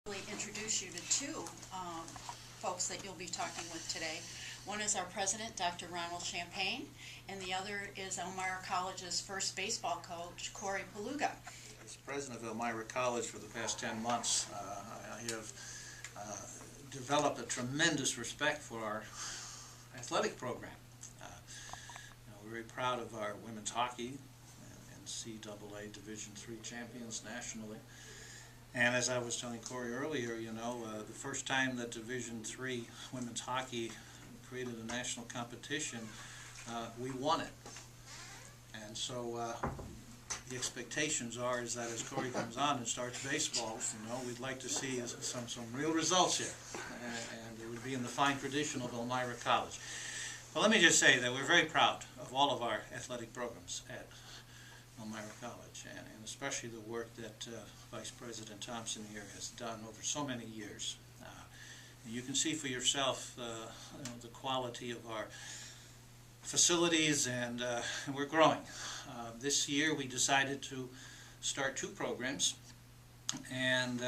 Introduce you to two folks that you'll be talking with today. One is our president, Dr. Ronald Champagne, and the other is Elmira College's first baseball coach, Corey Paluga. As president of Elmira College for the past 10 months, I have developed a tremendous respect for our athletic program. We're very proud of our women's hockey and NCAA Division III champions nationally. And as I was telling Corey earlier, the first time that Division III women's hockey created a national competition, we won it. And so the expectations is that as Corey comes on and starts baseball, we'd like to see some real results here. And it would be in the fine tradition of Elmira College. But let me just say that we're very proud of all of our athletic programs at Elmira College, and especially the work that Vice President Thompson here has done over so many years. And you can see for yourself the quality of our facilities, and we're growing. This year we decided to start two programs, and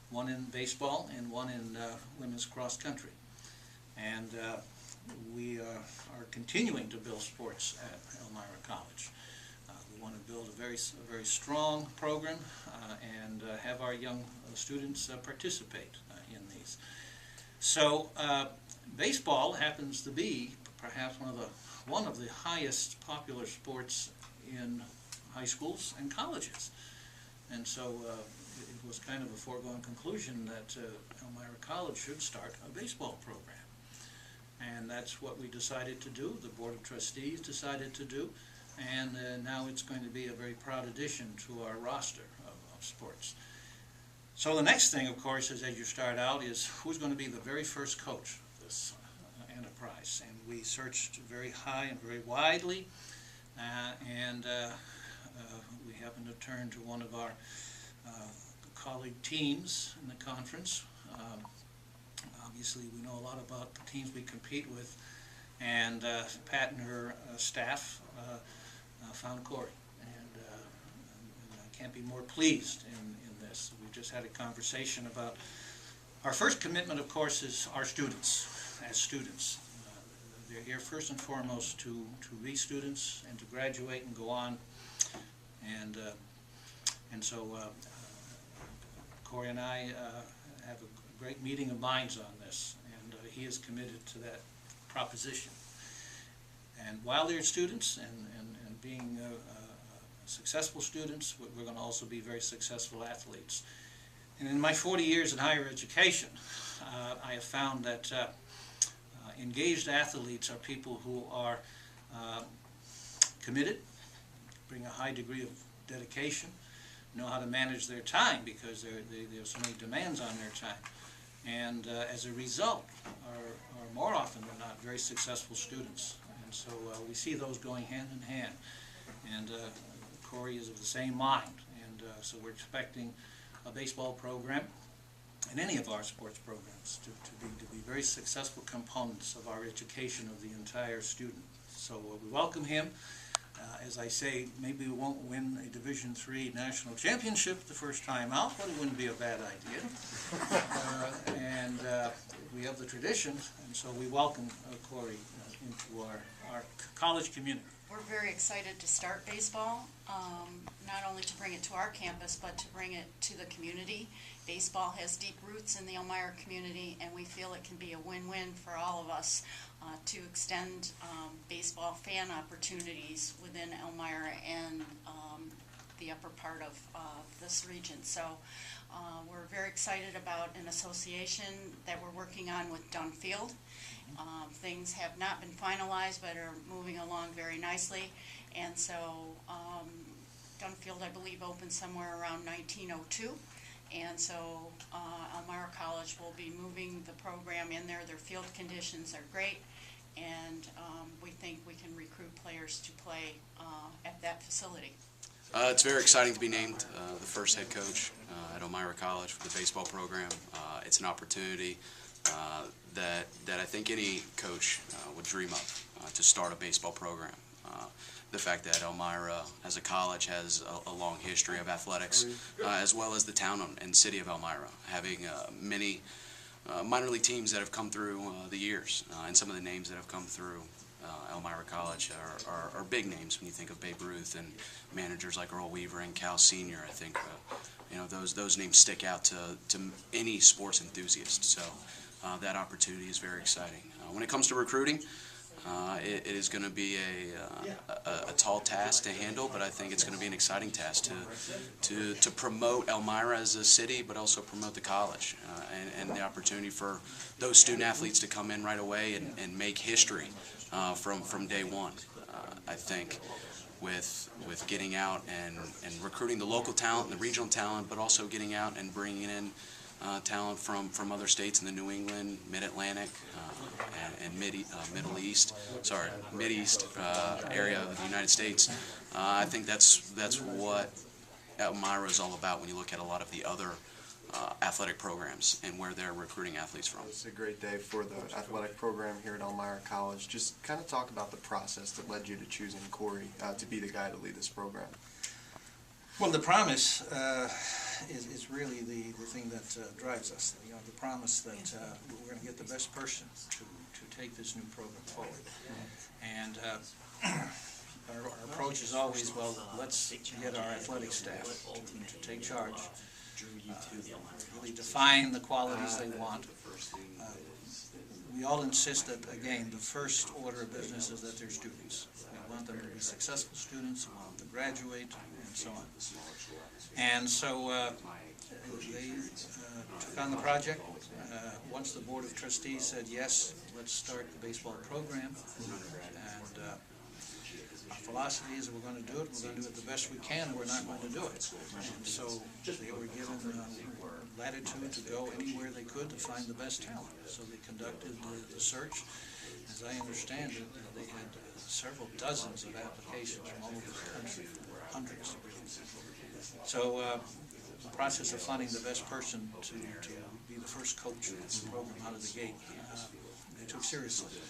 one in baseball and one in women's cross country. And we are continuing to build sports at Elmira College. We want to build a very strong program and have our young students participate in these. So baseball happens to be perhaps one of the highest popular sports in high schools and colleges. And so it was kind of a foregone conclusion that Elmira College should start a baseball program. And that's what we decided to do, the Board of Trustees decided to do, and now it's going to be a very proud addition to our roster of sports. So the next thing, of course, is as you start out, is who's going to be the very first coach of this enterprise. And we searched very high and very widely, and we happened to turn to one of our colleague teams in the conference. Obviously, we know a lot about the teams we compete with, and Pat and her staff found Corey, and I can't be more pleased in this. We just had a conversation about our first commitment, of course, is our students. As students, they're here first and foremost to be students and to graduate and go on, and so Corey and I have a great meeting of minds on this, and he is committed to that proposition. And while they're students and being successful students, we're going to also be very successful athletes. And in my 40 years in higher education, I have found that engaged athletes are people who are committed, bring a high degree of dedication, know how to manage their time because there's so many demands on their time. And as a result, are more often than not very successful students. And so we see those going hand in hand. And Corey is of the same mind. And so we're expecting a baseball program and any of our sports programs to be very successful components of our education of the entire student. So we welcome him. As I say, maybe we won't win a Division III national championship the first time out, but it wouldn't be a bad idea. And we have the tradition, and so we welcome Corey into our college community. We're very excited to start baseball, not only to bring it to our campus, but to bring it to the community. Baseball has deep roots in the Elmira community, and we feel it can be a win-win for all of us to extend baseball fan opportunities within Elmira and the upper part of this region. So we're very excited about an association that we're working on with Dunfield. Things have not been finalized, but are moving along very nicely. And so Dunfield, I believe, opened somewhere around 1902. And so Elmira College will be moving the program in there. Their field conditions are great, and we think we can recruit players to play at that facility. It's very exciting to be named the first head coach at Elmira College for the baseball program. It's an opportunity that I think any coach would dream of, to start a baseball program. the fact that Elmira, as a college, has a long history of athletics, as well as the town and city of Elmira, having many minor league teams that have come through the years, and some of the names that have come through Elmira College are big names when you think of Babe Ruth and managers like Earl Weaver and Cal Sr. I think those names stick out to any sports enthusiast. So that opportunity is very exciting. When it comes to recruiting, it is going to be a tall task to handle, but I think it's going to be an exciting task to promote Elmira as a city, but also promote the college and the opportunity for those student athletes to come in right away and make history from day one. I think with getting out and recruiting the local talent and the regional talent, but also getting out and bringing in talent from other states in the New England, Mid-Atlantic, and Mid-East area of the United States. I think that's what Elmira is all about when you look at a lot of the other athletic programs and where they're recruiting athletes from. It's a great day for the athletic program here at Elmira College. Just kind of talk about the process that led you to choosing Corey to be the guy to lead this program. Well, the promise is really the thing that drives us. The promise that we're going to get the best person to take this new program forward. And our approach is always, well, let's get our athletic staff to take charge, really define the qualities they want. We all insist that, again, the first order of business is that they're students. We want them to be successful students, we want them to graduate, and so on. And so they took on the project. Once the Board of Trustees said, yes, let's start the baseball program, and our philosophy is that we're going to do it, we're going to do it the best we can, and we're not going to do it. And so they were given latitude to go anywhere they could to find the best talent. So they conducted the search. As I understand it, they had several dozens of applications from all over the country, hundreds. So the process of finding the best person to be the first coach of the program out of the gate, they took seriously.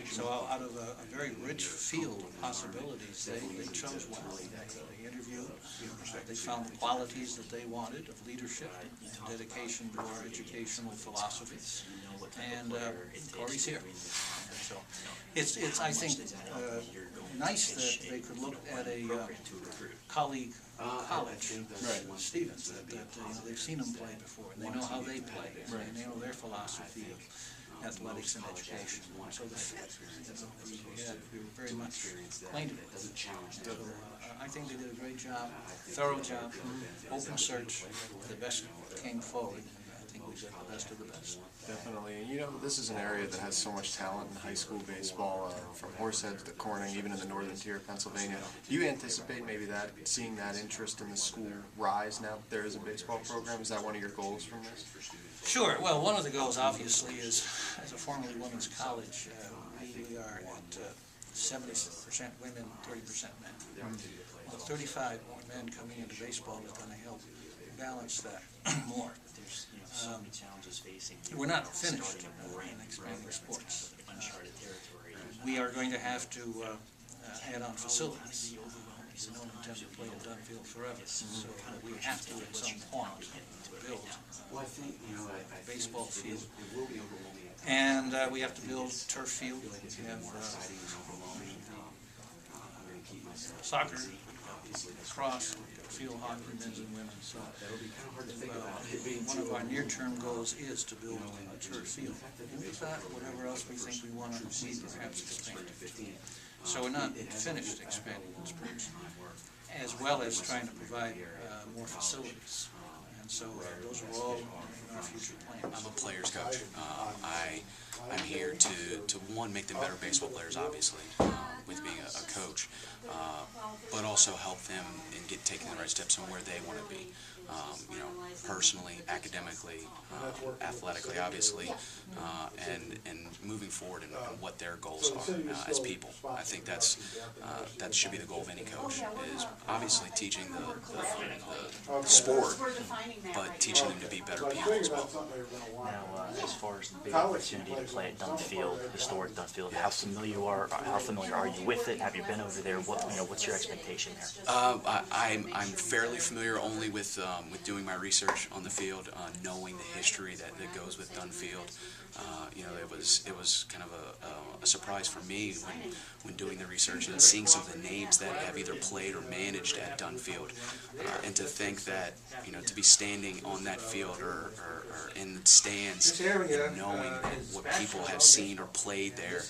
So out of a very rich field of possibilities, they chose one. They interviewed, they found the qualities that they wanted of leadership and dedication to our educational philosophy, and Corey's here. And so it's I think, nice that they could look at a colleague college, Stevens, that they've seen them play before, and they know how they play, and they know their philosophy of athletics and education. So the fit we were very much acquainted with. So I think they did a great job, thorough job, open search. The best came forward. I think we got the best of the best. Definitely. And this is an area that has so much talent in high school baseball, from Horseheads to Corning, even in the northern tier of Pennsylvania. Do you anticipate maybe seeing that interest in the school rise now that there is a baseball program? Is that one of your goals from this? Sure. Well, one of the goals, obviously, is as a formerly women's college, we are at 70% women, 30% men. Well, 35 more men coming into baseball is going to help balance that more. We're not finished in expanding sports. We are going to have to add on facilities. We don't intend to play a done field forever, so we have to at some point build a baseball field, and we have to build turf field. We have soccer, lacrosse, field hockey, men's and women's. So one of our near-term goals is to build a turf field. And with that, whatever else we think we want to see, perhaps expand. So we're not finished expanding in sports, as well as trying to provide more facilities. And so those are all in our future plans. I'm a player's coach. I'm here to one, make them better baseball players, obviously, with being a coach, but also help them in taking the right steps on where they want to be, personally, academically, athletically, obviously, and moving forward and what their goals are as people. I think that should be the goal of any coach, is obviously teaching the sport, but teaching them to be better people as well. Now, as far as the big opportunity to play at Dunfield, historic Dunfield, how familiar are you with it? Have you been over there? What's your expectation there? I'm fairly familiar only with doing my research on the field, knowing the history that goes with Dunfield. It was kind of a surprise for me when doing the research and seeing some of the names that have either played or managed at Dunfield, and to think that to be standing on that field or in the stands and knowing that what people have seen or played there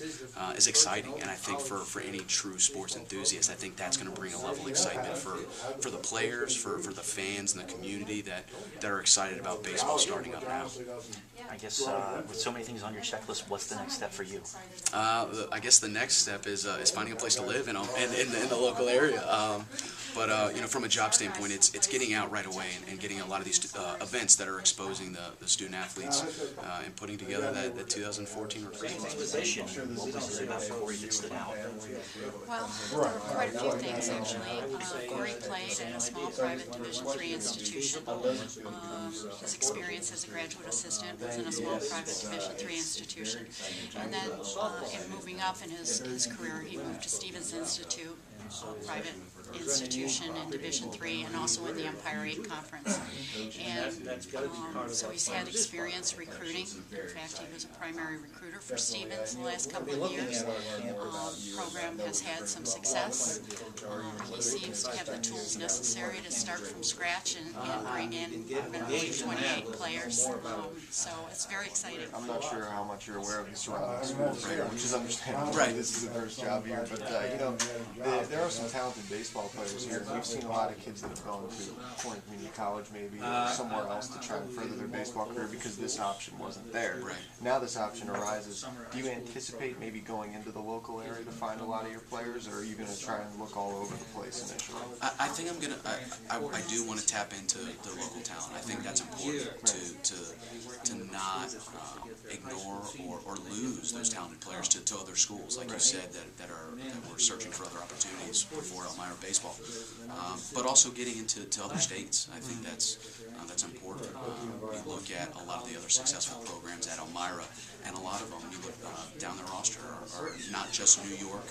is exciting. And I think for any true sports enthusiast, I think that's going to bring a level of excitement for the players, for the fans and the community that are excited about baseball starting up now. I guess with so many things on your checklist, what's the next step for you? I guess the next step is finding a place to live in the local area. But from a job standpoint, it's getting out right away and getting a lot of these events that are exposing the student athletes and putting together that 2014 recruiting. Position, what was it about Corey that stood out? Well, there were quite a few things actually. Corey played in a small private Division III institution. His experience as a graduate assistant was in a small private Division III institution. And then in moving up in his career, he moved to Stevens Institute, a private institution in Division III, and also in the Empire 8 Conference. And so he's had experience recruiting. In fact, he was a primary recruiter for Stevens the last couple of years. The program has had some success. He seems to have the tools necessary to start from scratch and bring in, I'm going to believe, 28 players. So it's very exciting. I'm not sure how much you're aware of the surrounding schools right now, which is understandable. Right. This is the first job here, but there are some talented baseball players here. We've seen a lot of kids that have gone to Corning Community College maybe or somewhere else to try and further their baseball career because this option wasn't there. Right. Now this option arises. Do you anticipate maybe going into the local area to find a lot of your players, or are you going to try and look all over the place initially? I think I'm gonna. I do want to tap into the local talent. I think that's important to not ignore or lose those talented players to other schools, like you said, that we're searching for other opportunities for Elmira baseball. But also getting into other states. I think that's important. You look at a lot of the other successful programs at Elmira, and a lot of them, you look down the roster, are not just New York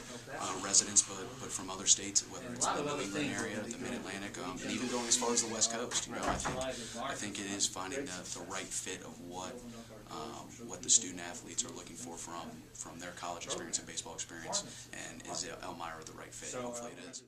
residents, but from other states, whether it's the New England area, the Mid-Atlantic, and even going as far as the West Coast. I think it is finding the right fit of what the student athletes are looking for from their college experience and baseball experience, and is Elmira the right fit? Hopefully it is.